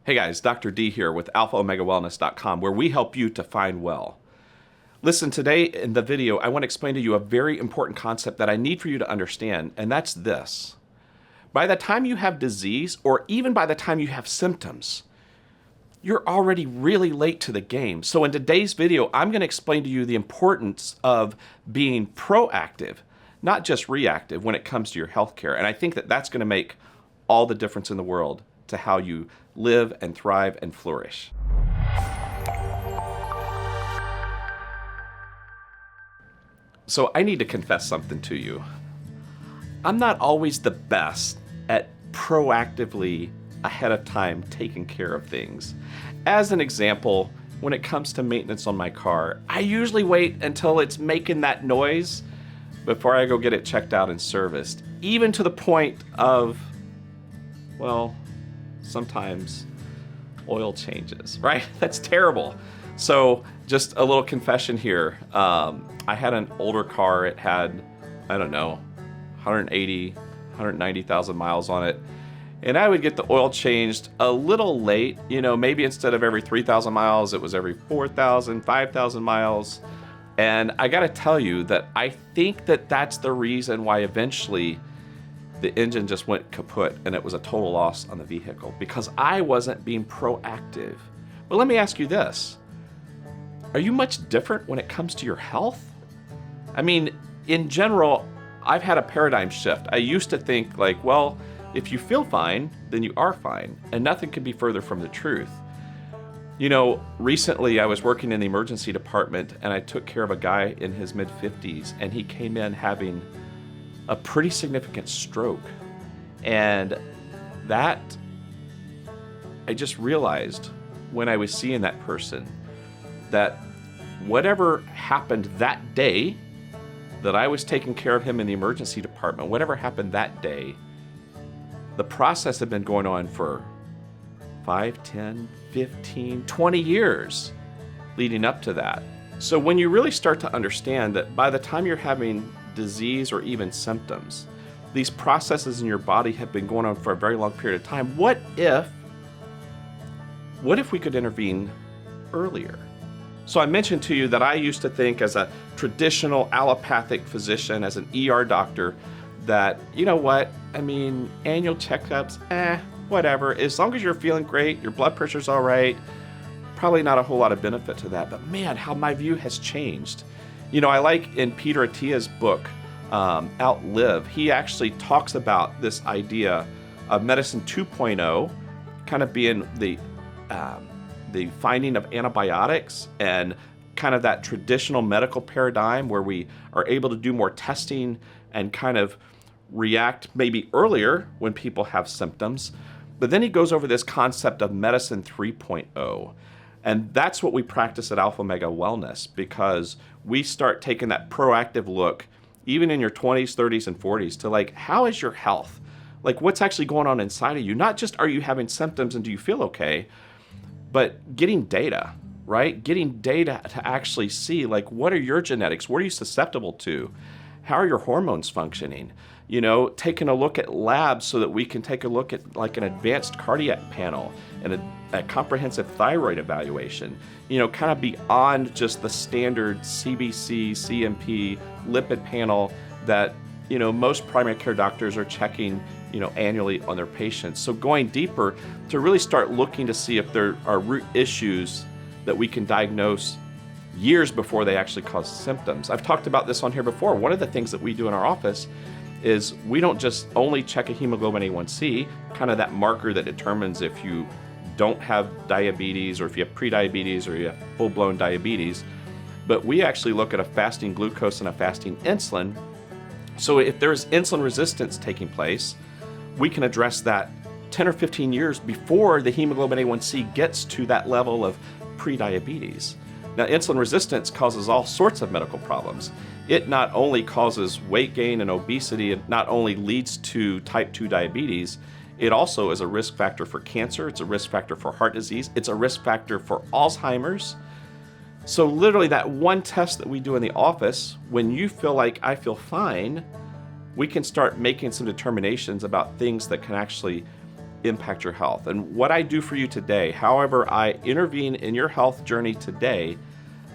Hey guys, Dr. D here with AlphaOmegaWellness.com, where we help you to find well. Listen, today in the video, I want to explain to you a very important concept that I need for you to understand, and that's this. By the time you have disease, or even by the time you have symptoms, you're already really late to the game. So in today's video, I'm going to explain to you the importance of being proactive, not just reactive when it comes to your healthcare. And I think that that's going to make all the difference in the world to how you live and thrive and flourish. So I need to confess something to you. I'm not always the best at proactively ahead of time taking care of things. As an example, when it comes to maintenance on my car, I usually wait until it's making that noise before I go get it checked out and serviced, even to the point of, well, sometimes oil changes, right? That's terrible. So just a little confession here. I had an older car. It had, I don't know, 180, 190,000 miles on it. And I would get the oil changed a little late, maybe instead of every 3,000 miles, it was every 4,000, 5,000 miles. And I got to tell you that I think that that's the reason why eventually the engine just went kaput and it was a total loss on the vehicle, because I wasn't being proactive. But let me ask you this. Are you much different when it comes to your health? I mean, in general, I've had a paradigm shift. I used to think like, well, if you feel fine, then you are fine. And nothing could be further from the truth. Recently I was working in the emergency department and I took care of a guy in his mid-50s, and he came in having a pretty significant stroke. And that, I just realized when I was seeing that person that whatever happened that day that I was taking care of him in the emergency department, whatever happened that day, the process had been going on for 5, 10, 15, 20 years leading up to that. So when you really start to understand that by the time you're having disease or even symptoms, these processes in your body have been going on for a very long period of time, what if we could intervene earlier? So I mentioned to you that I used to think as a traditional allopathic physician, as an ER doctor, that, annual checkups, whatever. As long as you're feeling great, your blood pressure's all right, probably not a whole lot of benefit to that. But man, how my view has changed. I like in Peter Attia's book, Outlive, he actually talks about this idea of medicine 2.0 kind of being the finding of antibiotics and kind of that traditional medical paradigm where we are able to do more testing and kind of react maybe earlier when people have symptoms. But then he goes over this concept of medicine 3.0. And that's what we practice at AlphaOmega Wellness, because we start taking that proactive look, even in your 20s, 30s, and 40s, to like, how is your health? Like, what's actually going on inside of you? Not just are you having symptoms and do you feel okay, but getting data, right? Getting data to actually see, like, what are your genetics? What are you susceptible to? How are your hormones functioning? Taking a look at labs so that we can take a look at like an advanced cardiac panel and a comprehensive thyroid evaluation, kind of beyond just the standard CBC, CMP, lipid panel that, most primary care doctors are checking, annually on their patients. So going deeper to really start looking to see if there are root issues that we can diagnose years before they actually cause symptoms. I've talked about this on here before. One of the things that we do in our office is we don't just only check a hemoglobin A1C, kind of that marker that determines if you don't have diabetes or if you have prediabetes or you have full-blown diabetes, but we actually look at a fasting glucose and a fasting insulin. So if there's insulin resistance taking place, we can address that 10 or 15 years before the hemoglobin A1C gets to that level of prediabetes. Now, insulin resistance causes all sorts of medical problems. It not only causes weight gain and obesity, it not only leads to type 2 diabetes, it also is a risk factor for cancer, it's a risk factor for heart disease, it's a risk factor for Alzheimer's. So literally that one test that we do in the office, when you feel like I feel fine, we can start making some determinations about things that can actually impact your health. And what I do for you today, however I intervene in your health journey today,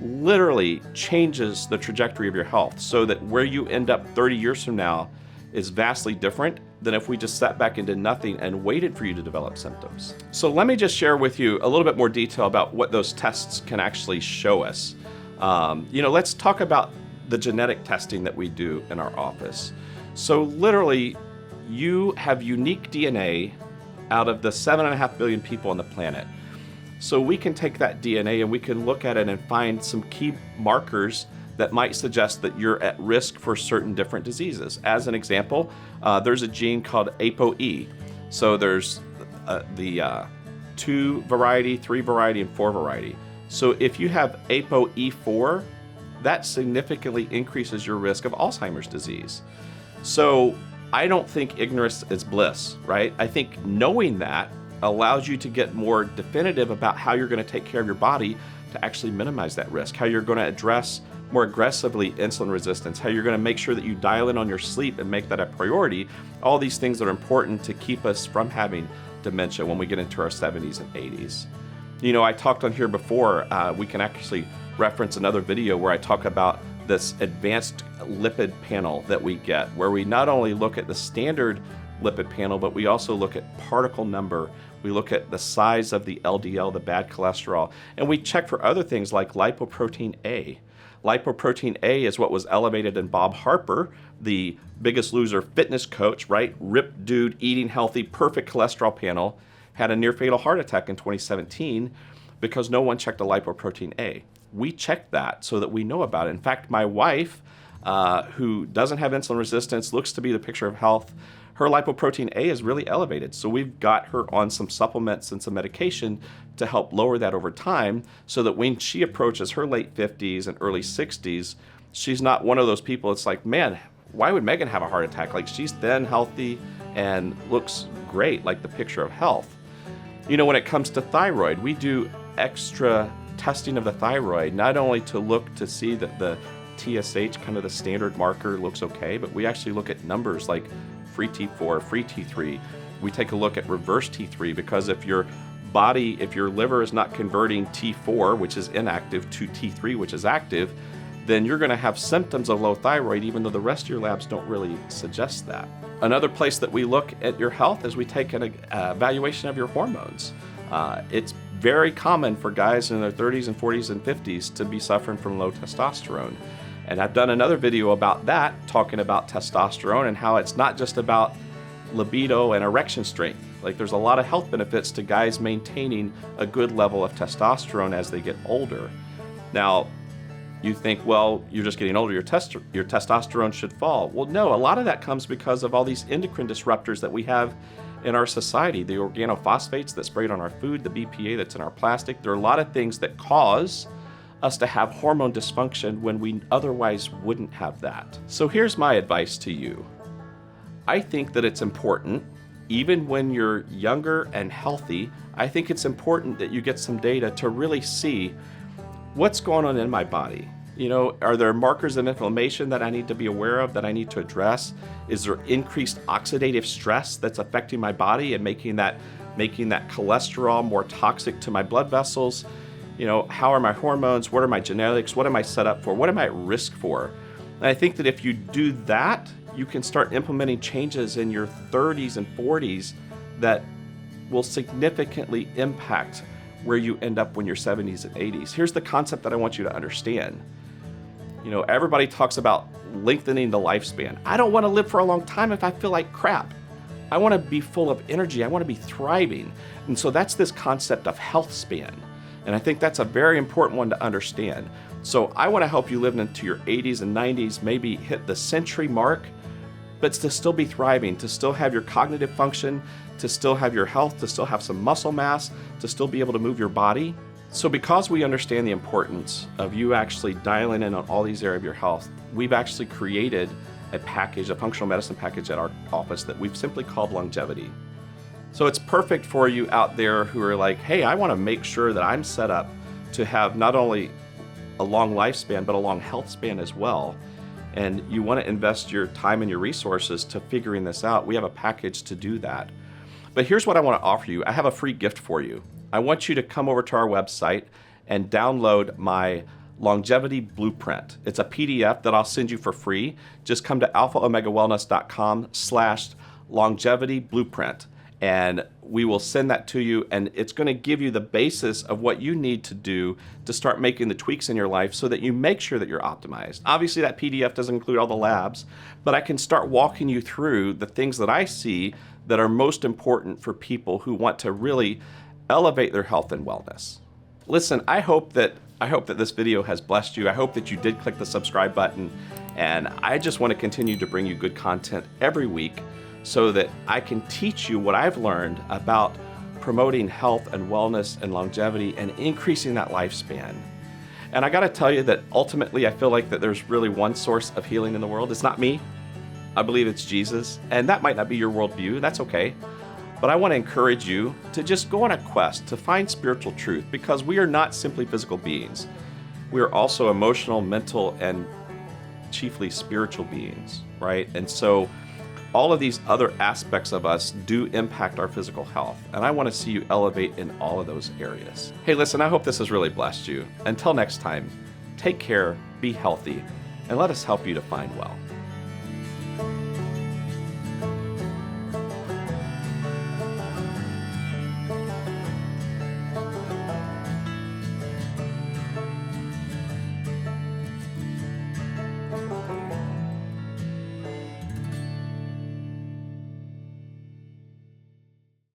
literally changes the trajectory of your health, so that where you end up 30 years from now is vastly different than if we just sat back and did nothing and waited for you to develop symptoms. So let me just share with you a little bit more detail about what those tests can actually show us. Let's talk about the genetic testing that we do in our office. So literally, you have unique DNA out of the 7.5 billion people on the planet. So we can take that DNA and we can look at it and find some key markers that might suggest that you're at risk for certain different diseases. As an example, there's a gene called ApoE. So there's the 2 variety, 3 variety, and 4 variety. So if you have ApoE4, that significantly increases your risk of Alzheimer's disease. So I don't think ignorance is bliss, right? I think knowing that allows you to get more definitive about how you're going to take care of your body to actually minimize that risk, how you're going to address more aggressively insulin resistance, how you're going to make sure that you dial in on your sleep and make that a priority. All these things that are important to keep us from having dementia when we get into our 70s and 80s. I talked on here before, we can actually reference another video where I talk about this advanced lipid panel that we get, where we not only look at the standard lipid panel, but we also look at particle number. We look at the size of the LDL, the bad cholesterol, and we check for other things like lipoprotein A. Lipoprotein A is what was elevated in Bob Harper, the Biggest Loser fitness coach, right? Ripped dude, eating healthy, perfect cholesterol panel, had a near fatal heart attack in 2017 because no one checked a lipoprotein A. We checked that so that we know about it. In fact, my wife, who doesn't have insulin resistance, looks to be the picture of health, her lipoprotein A is really elevated. So we've got her on some supplements and some medication to help lower that over time, so that when she approaches her late 50s and early 60s, she's not one of those people. It's like, man, why would Megan have a heart attack? Like, she's thin, healthy, and looks great, like the picture of health. When it comes to thyroid, we do extra testing of the thyroid, not only to look to see that the TSH, kind of the standard marker, looks okay, but we actually look at numbers like free T4, free T3. We take a look at reverse T3, because if your liver is not converting T4, which is inactive, to T3, which is active, then you're going to have symptoms of low thyroid, even though the rest of your labs don't really suggest that. Another place that we look at your health is we take an evaluation of your hormones. It's very common for guys in their 30s and 40s and 50s to be suffering from low testosterone. And I've done another video about that, talking about testosterone and how it's not just about libido and erection strength. Like, there's a lot of health benefits to guys maintaining a good level of testosterone as they get older. Now, you think, well, you're just getting older, your testosterone should fall. Well, no, a lot of that comes because of all these endocrine disruptors that we have in our society, the organophosphates that sprayed on our food, the BPA that's in our plastic. There are a lot of things that cause us to have hormone dysfunction when we otherwise wouldn't have that. So here's my advice to you. I think that it's important, even when you're younger and healthy, I think it's important that you get some data to really see what's going on in my body. Are there markers of inflammation that I need to be aware of, that I need to address? Is there increased oxidative stress that's affecting my body and making that cholesterol more toxic to my blood vessels? How are my hormones? What are my genetics? What am I set up for? What am I at risk for? And I think that if you do that, you can start implementing changes in your 30s and 40s that will significantly impact where you end up when you're 70s and 80s. Here's the concept that I want you to understand. Everybody talks about lengthening the lifespan. I don't want to live for a long time if I feel like crap. I want to be full of energy. I want to be thriving. And so that's this concept of health span. And I think that's a very important one to understand. So I want to help you live into your 80s and 90s, maybe hit the century mark, but to still be thriving, to still have your cognitive function, to still have your health, to still have some muscle mass, to still be able to move your body. So because we understand the importance of you actually dialing in on all these areas of your health, we've actually created a functional medicine package at our office that we've simply called Longevity. So it's perfect for you out there who are like, hey, I want to make sure that I'm set up to have not only a long lifespan, but a long health span as well. And you want to invest your time and your resources to figuring this out. We have a package to do that. But here's what I want to offer you. I have a free gift for you. I want you to come over to our website and download my longevity blueprint. It's a PDF that I'll send you for free. Just come to alphaomegawellness.com/longevity blueprint, and we will send that to you, and it's going to give you the basis of what you need to do to start making the tweaks in your life so that you make sure that you're optimized. Obviously, that PDF doesn't include all the labs, but I can start walking you through the things that I see that are most important for people who want to really elevate their health and wellness. Listen, I hope that this video has blessed you. I hope that you did click the subscribe button, and I just want to continue to bring you good content every week so that I can teach you what I've learned about promoting health and wellness and longevity and increasing that lifespan. And I got to tell you that ultimately I feel like that there's really one source of healing in the world. It's not me. I believe it's Jesus, and that might not be your worldview. That's okay. But I want to encourage you to just go on a quest to find spiritual truth, because we are not simply physical beings. We are also emotional, mental, and chiefly spiritual beings, right? And so all of these other aspects of us do impact our physical health, and I want to see you elevate in all of those areas. Hey, listen, I hope this has really blessed you. Until next time, take care, be healthy, and let us help you to find well.